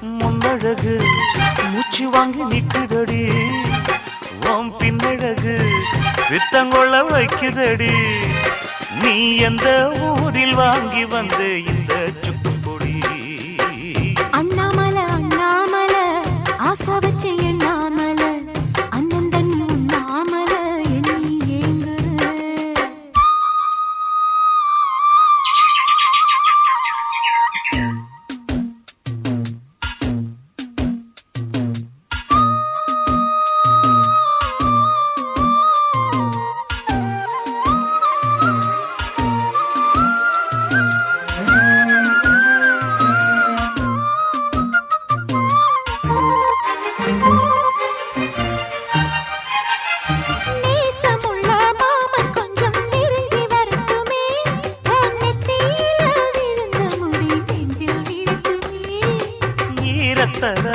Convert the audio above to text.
முன்னழகு மூச்சு வாங்கி நிக்குதடி ஓம் பின்னழகு வித்தங்கொள்ள வைக்குதடி நீ எந்த ஊரில் வாங்கி வந்த இந்த சுக்கு பொடி அண்ணாமல அண்ணாமல ஆசை வச்சு எண்ணாமல அண்ணன் தண்ணி உண்ணாமல எண்ணி ஏங்குற ஈரத்தல